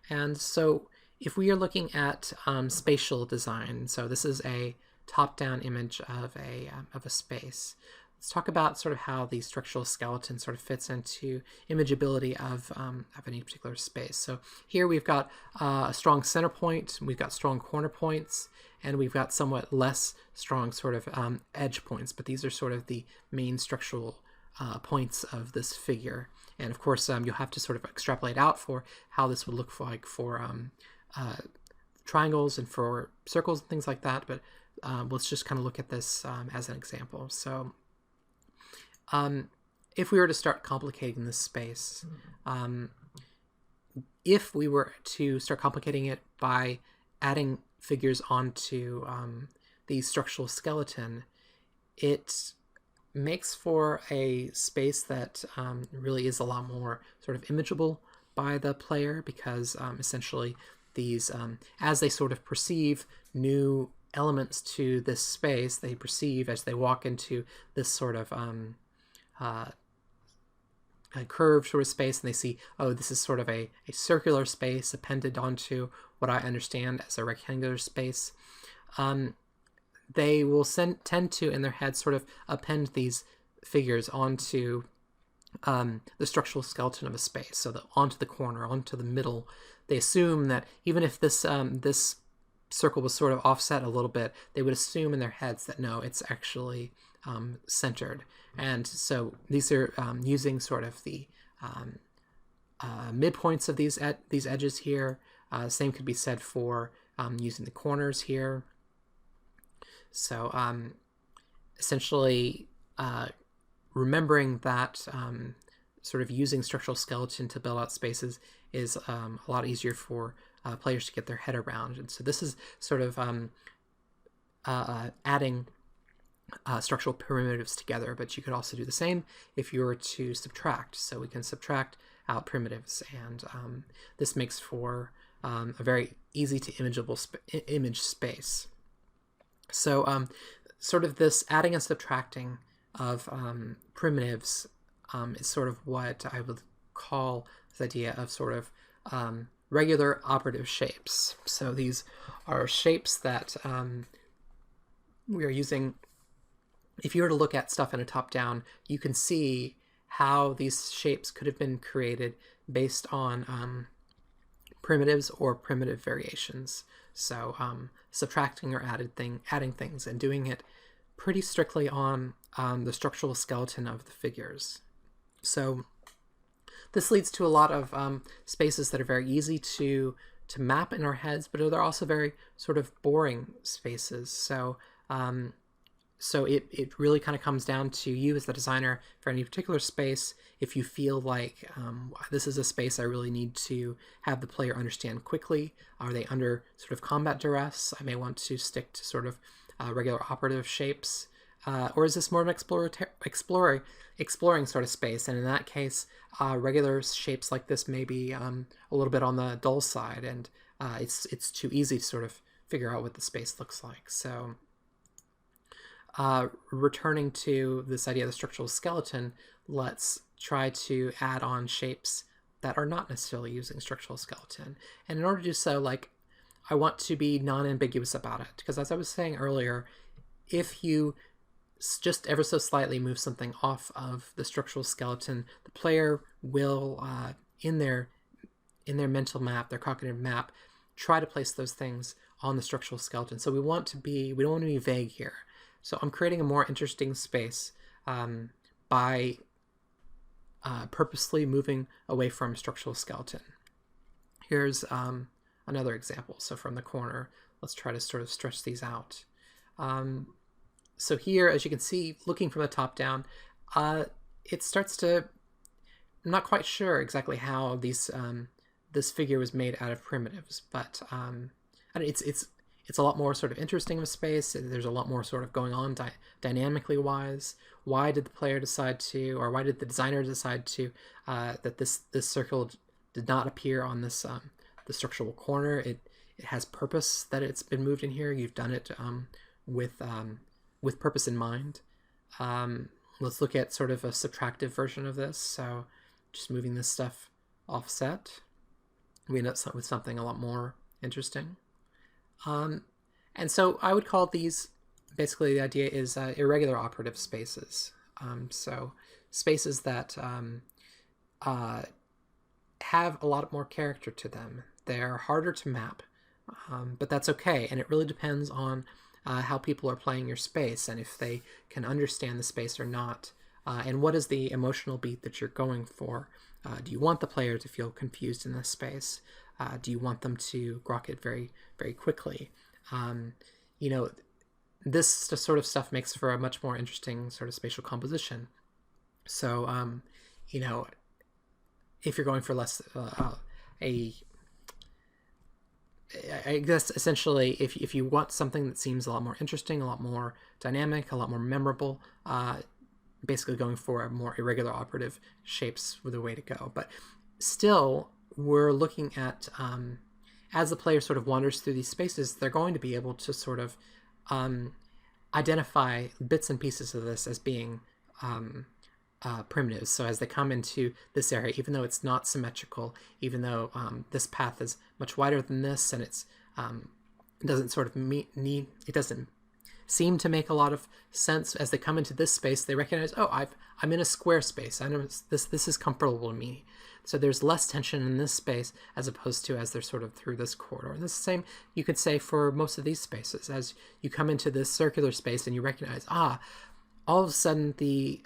And so if we are looking at spatial design, so this is a top-down image of a space. Let's talk about sort of how the structural skeleton sort of fits into imageability of any particular space. So here we've got a strong center point, we've got strong corner points, and we've got somewhat less strong sort of edge points, but these are sort of the main structural points of this figure. And of course, you'll have to sort of extrapolate out for how this would look like for triangles and for circles and things like that, but let's just kind of look at this as an example. So if we were to start complicating this space, if we were to start complicating it by adding figures onto the structural skeleton, it makes for a space that really is a lot more sort of imageable by the player, because essentially these, as they sort of perceive new elements to this space, they perceive as they walk into this sort of a curved sort of space, and they see, oh, this is sort of a circular space appended onto what I understand as a rectangular space. They will tend to, in their head, sort of append these figures onto the structural skeleton of a space, so that onto the corner, onto the middle. They assume that even if this this circle was sort of offset a little bit, they would assume in their heads that no, it's actually centered. And so these are using sort of the midpoints of these edges here. Same could be said for using the corners here. So essentially remembering that sort of using structural skeleton to build out spaces is a lot easier for players to get their head around. And so this is sort of adding structural primitives together, but you could also do the same if you were to subtract. So we can subtract out primitives, and this makes for a very easy to image space. So sort of this adding and subtracting of primitives is sort of what I would call this idea of sort of regular operative shapes. So these are shapes that we are using. If you were to look at stuff in a top-down, you can see how these shapes could have been created based on primitives or primitive variations. So subtracting or adding things and doing it pretty strictly on the structural skeleton of the figures. So this leads to a lot of spaces that are very easy to map in our heads, but they're also very sort of boring spaces. So so it really kind of comes down to you as the designer for any particular space. If you feel like this is a space I really need to have the player understand quickly, are they under sort of combat duress? I may want to stick to sort of regular operative shapes. Or is this more of an exploring sort of space? And in that case, regular shapes like this may be a little bit on the dull side, and it's too easy to sort of figure out what the space looks like. So returning to this idea of the structural skeleton, let's try to add on shapes that are not necessarily using structural skeleton. And in order to do so, like, I want to be non-ambiguous about it, because as I was saying earlier, if you just ever so slightly move something off of the structural skeleton, the player will, in their mental map, their cognitive map, try to place those things on the structural skeleton. So we don't want to be vague here. So I'm creating a more interesting space by purposely moving away from structural skeleton. Here's another example. So from the corner, let's try to sort of stretch these out. So here, as you can see, looking from the top down, it starts to, I'm not quite sure exactly how these this figure was made out of primitives, but it's a lot more sort of interesting of a space. There's a lot more sort of going on dynamically wise. Why did the player decide to, or why did the designer decide to, that this circle did not appear on this the structural corner? It has purpose that it's been moved in here. You've done it with purpose in mind. Let's look at sort of a subtractive version of this. So just moving this stuff offset. we end up with something a lot more interesting. And so I would call these, basically the idea is irregular operative spaces. So spaces that have a lot more character to them. They're harder to map, but that's okay. And it really depends on how people are playing your space and if they can understand the space or not. And what is the emotional beat that you're going for? Do you want the player to feel confused in this space? Do you want them to grok it very, very quickly? You know, this sort of stuff makes for a much more interesting sort of spatial composition. So, you know, if you're going for less I guess essentially if you want something that seems a lot more interesting, a lot more dynamic, a lot more memorable, basically going for a more irregular operative shapes were the way to go. But still, we're looking at, as the player sort of wanders through these spaces, they're going to be able to sort of identify bits and pieces of this as being primitives. So as they come into this area, even though it's not symmetrical, even though this path is much wider than this, and it's doesn't sort of it doesn't seem to make a lot of sense. As they come into this space, they recognize, oh, I'm in a square space. I know this is comfortable to me. So there's less tension in this space as opposed to as they're sort of through this corridor. And the same you could say for most of these spaces. As you come into this circular space and you recognize, all of a sudden the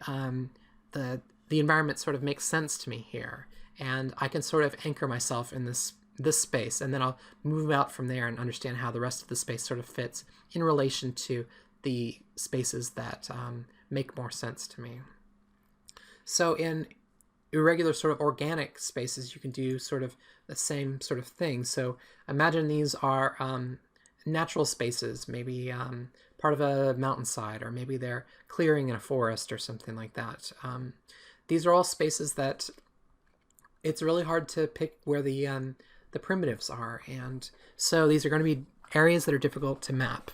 environment sort of makes sense to me here, and I can sort of anchor myself in this space, and then I'll move out from there and understand how the rest of the space sort of fits in relation to the spaces that make more sense to me. So in irregular sort of organic spaces, you can do sort of the same sort of thing. So imagine these are natural spaces, maybe part of a mountainside, or maybe they're clearing in a forest or something like that. These are all spaces that it's really hard to pick where the primitives are, and so these are going to be areas that are difficult to map,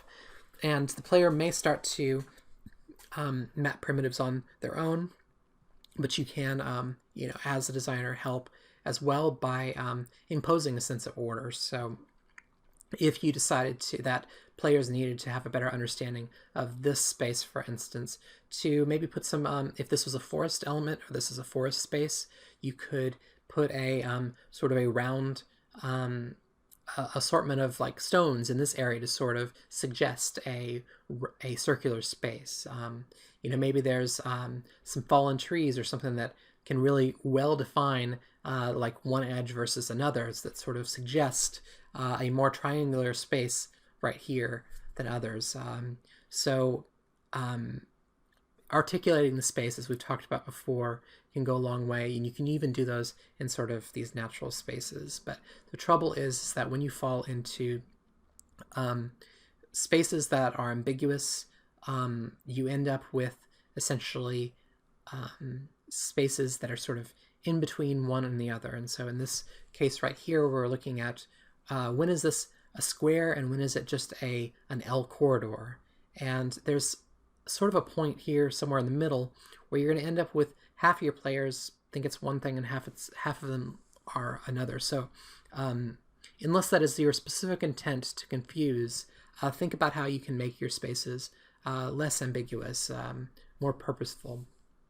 and the player may start to map primitives on their own, but you can, you know, as a designer, help as well by imposing a sense of order. So if you decided that players needed to have a better understanding of this space, for instance, to maybe put some, if this was a forest element or this is a forest space, you could put a sort of a round assortment of like stones in this area to sort of suggest a circular space. You know, maybe there's some fallen trees or something that can really well define like one edge versus another, that sort of suggest a more triangular space right here than others. So articulating the space, as we've talked about before, can go a long way, and you can even do those in sort of these natural spaces. But the trouble is that when you fall into spaces that are ambiguous, you end up with essentially spaces that are sort of in between one and the other. And so in this case right here, we're looking at when is this a square and when is it just an L corridor? And there's sort of a point here somewhere in the middle where you're going to end up with half of your players think it's one thing and half of them are another. So unless that is your specific intent to confuse, think about how you can make your spaces less ambiguous, more purposeful.